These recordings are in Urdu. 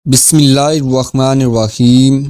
بسم اللہ الرحمن الرحیم۔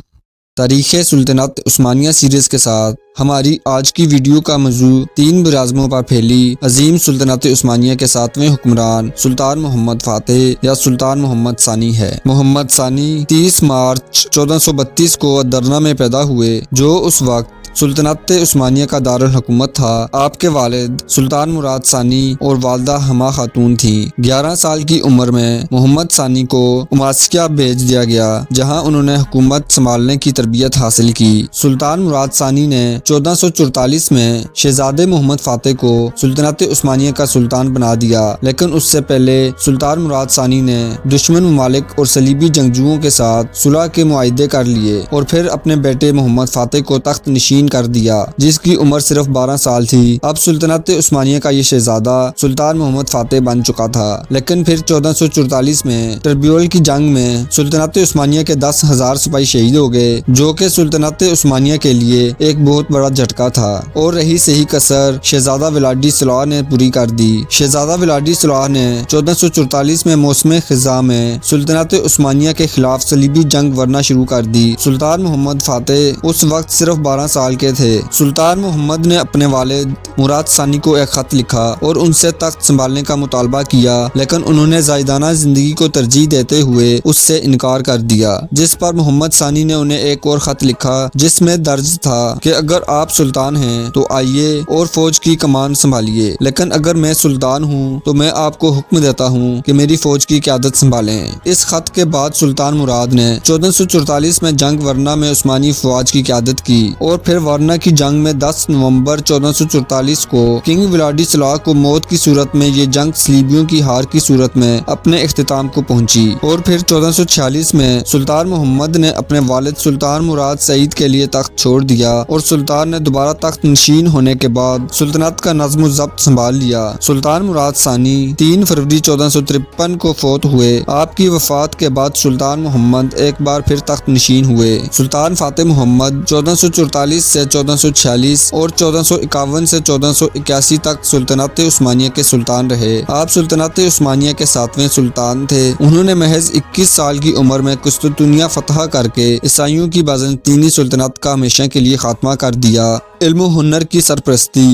تاریخ سلطنت عثمانیہ سیریز کے ساتھ ہماری آج کی ویڈیو کا موضوع 3 براعظموں پر پھیلی عظیم سلطنت عثمانیہ کے 7ویں حکمران سلطان محمد فاتح یا سلطان محمد ثانی ہے۔ محمد ثانی 30 مارچ 1432 کو درنا میں پیدا ہوئے، جو اس وقت سلطنت عثمانیہ کا دارالحکومت تھا۔ آپ کے والد سلطان مراد ثانی اور والدہ ہما خاتون تھیں۔ 11 سال کی عمر میں محمد ثانی کو اماسکیہ بھیج دیا گیا، جہاں انہوں نے حکومت سنبھالنے کی تربیت حاصل کی۔ سلطان مراد ثانی نے 1444 میں شہزادے محمد فاتح کو سلطنت عثمانیہ کا سلطان بنا دیا، لیکن اس سے پہلے سلطان مراد ثانی نے دشمن ممالک اور صلیبی جنگجوؤں کے ساتھ صلح کے معاہدے کر لیے اور پھر اپنے بیٹے محمد فاتح کو تخت نشین کر دیا، جس کی عمر صرف 12 سال تھی۔ اب سلطنت عثمانیہ کا یہ شہزادہ سلطان محمد فاتح بن چکا تھا، لیکن پھر 1444 میں ٹربیول کی جنگ میں سلطنت عثمانیہ کے 10,000 سپاہی شہید ہو گئے، جو کہ سلطنت عثمانیہ کے لیے ایک بہت بڑا جھٹکا تھا، اور رہی صحیح کسر شہزادہ ولادیسلاو نے پوری کر دی۔ شہزادہ ولادیسلاو نے 1444 میں موسم خزاں میں سلطنت عثمانیہ کے خلاف صلیبی جنگ ورنا شروع کر دی۔ سلطان محمد فاتح اس وقت صرف 12 سال کے تھے۔ سلطان محمد نے اپنے والد مراد ثانی کو ایک خط لکھا اور ان سے تخت سنبھالنے کا مطالبہ کیا، لیکن انہوں نے زائدانہ زندگی کو ترجیح دیتے ہوئے اس سے انکار کر دیا، جس پر محمد ثانی نے انہیں ایک اور خط لکھا، جس میں درج تھا کہ اگر آپ سلطان ہیں تو آئیے اور فوج کی کمان سنبھالیے، لیکن اگر میں سلطان ہوں تو میں آپ کو حکم دیتا ہوں کہ میری فوج کی قیادت سنبھالیں۔ اس خط کے بعد سلطان مراد نے 1444 میں جنگ ورنا میں عثمانی فوج کی قیادت کی، اور پھر ورنا کی جنگ میں 10 نومبر 1444 کو کنگ ولادیسلاو کو موت کی صورت میں یہ جنگ صلیبیوں کی ہار کی صورت میں اپنے اختتام کو پہنچی، اور پھر 1446 میں سلطان محمد نے اپنے والد سلطان مراد سعید کے لیے تخت چھوڑ دیا، اور سلطان نے دوبارہ تخت نشین ہونے کے بعد سلطنت کا نظم و ضبط سنبھال لیا۔ سلطان مراد ثانی 3 فروری 1453 کو فوت ہوئے۔ آپ کی وفات کے بعد سلطان محمد ایک بار پھر تخت نشین ہوئے۔ سلطان فاتح محمد 1444 سے 1446 اور 1451 سے 1481 تک سلطنت عثمانیہ کے سلطان رہے۔ آپ سلطنت عثمانیہ کے 7ویں سلطان تھے۔ انہوں نے محض 21 سال کی عمر میں قسطنطنیہ فتح کر کے عیسائیوں کی بازنطینی سلطنت کا ہمیشہ کے لیے خاتمہ کر دیا۔ علم و ہنر کی سرپرستی۔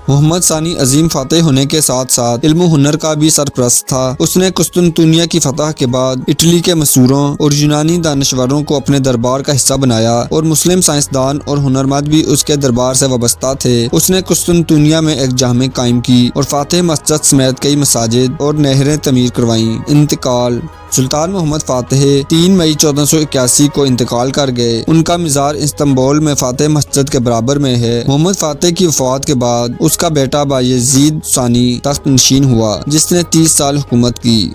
محمد ثانی عظیم فاتح ہونے کے ساتھ ساتھ علم و ہنر کا بھی سرپرست تھا۔ اس نے قسطنطنیہ کی فتح کے بعد اٹلی کے مصوروں اور یونانی دانشوروں کو اپنے دربار کا حصہ بنایا، اور مسلم سائنسدان اور ہنرمند بھی اس کے دربار سے وابستہ تھے۔ اس نے قسطنطنیہ میں ایک جامع قائم کی اور فاتح مسجد سمیت کئی مساجد اور نہریں تعمیر کروائیں۔ انتقال۔ سلطان محمد فاتح 3 مئی 1481 کو انتقال کر گئے۔ ان کا مزار استنبول میں فاتح مسجد کے برابر میں ہے۔ محمد فاتح کی وفات کے بعد اس کا بیٹا بایزید ثانی تخت نشین ہوا، جس نے 30 سال حکومت کی۔